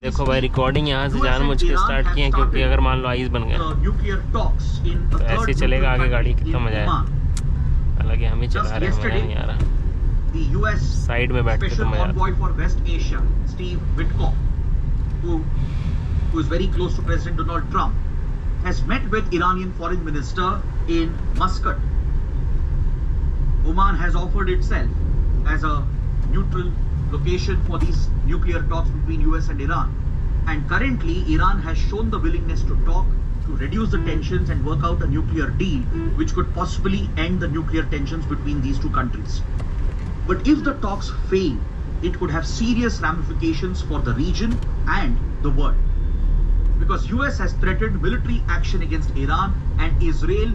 देखो भाई रिकॉर्डिंग यहाँ से जानबूझ के स्टार्ट किए हैं क्योंकि अगर मान लो आइस बन गया तो ऐसे चलेगा आगे गाड़ी, कितना मजा है। हालांकि हम ही चला रहे हैं, मजा नहीं आ रहा। साइड में बैठ के तो मजा आता है। has met with Iranian foreign minister in Muscat. Oman has offered itself as a neutral location for these nuclear talks between US and Iran. And currently, Iran has shown the willingness to talk, to reduce the tensions and work out a nuclear deal which could possibly end the nuclear tensions between these two countries. But if the talks fail, it could have serious ramifications for the region and the world. Because US has threatened military action against Iran, and Israel,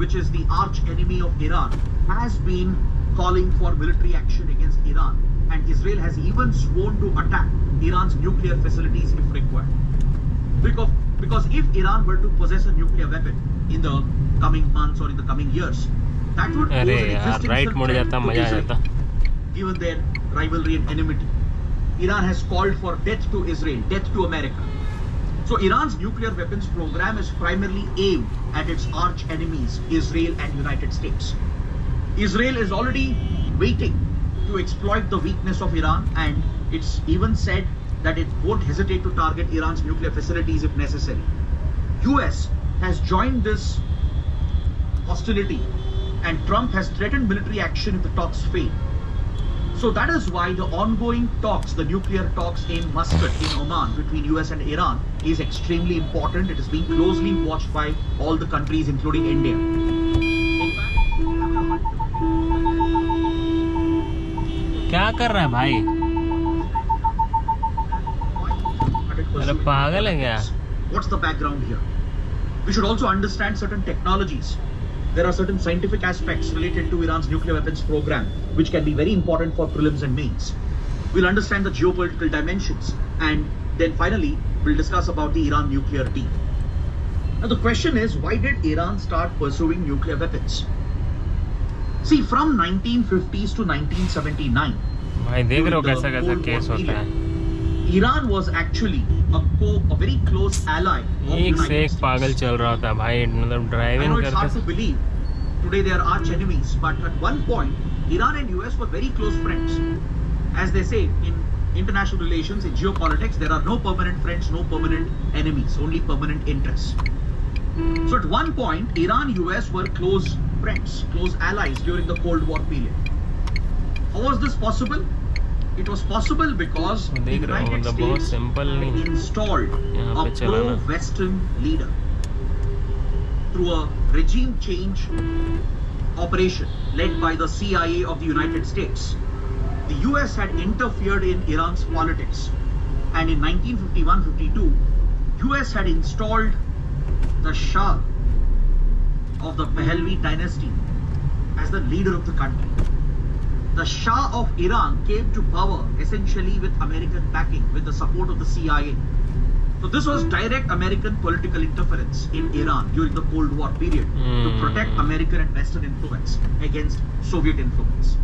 which is the arch enemy of Iran, has been calling for military action against Iran, and Israel has even sworn to attack Iran's nuclear facilities if required. Because if Iran were to possess a nuclear weapon in the coming months or in the coming years, that would pose an existential threat to Israel, given their rivalry and enmity. Iran has called for death to Israel, death to America. So Iran's nuclear weapons program is primarily aimed at its arch enemies, Israel and United States. Israel is already waiting to exploit the weakness of Iran, and it's even said that it won't hesitate to target Iran's nuclear facilities if necessary. US has joined this hostility, and Trump has threatened military action if the talks fail. So that is why the ongoing talks, the nuclear talks in Muscat in Oman between US and Iran is extremely important. It is being closely watched by all the countries including India. क्या कर रहा है भाई? अरे पागल है क्या? What's the background here? We should also understand certain technologies. There are certain scientific aspects related to Iran's nuclear weapons program which can be very important for prelims and mains. We'll understand the geopolitical dimensions, and then finally we'll discuss about the Iran nuclear deal. Now the question is, why did Iran start pursuing nuclear weapons? See, from 1950s to 1979, भाई देख रहे हो कैसा कैसा case होता है। Iran was actually a very close ally of एक United से एक States. पागल चल रहा था भाई, मतलब I driving know it's hard करते to believe. Today they are arch enemies, but at one point, Iran and US were very close friends. As they say in international relations, in geopolitics, there are no permanent friends, no permanent enemies, only permanent interests. So at one point, Iran and US were close friends, close allies during the Cold War period. How was this possible? It was possible because the United States installed a pro-Western leader through a regime change operation led by the CIA of the United States. The US had interfered in Iran's politics, and in 1951-52, US had installed the Shah of the Pahlavi dynasty as the leader of the country. The Shah of Iran came to power essentially with American backing, with the support of the CIA. So this was direct American political interference in Iran during the Cold War period to protect American and Western influence against Soviet influence.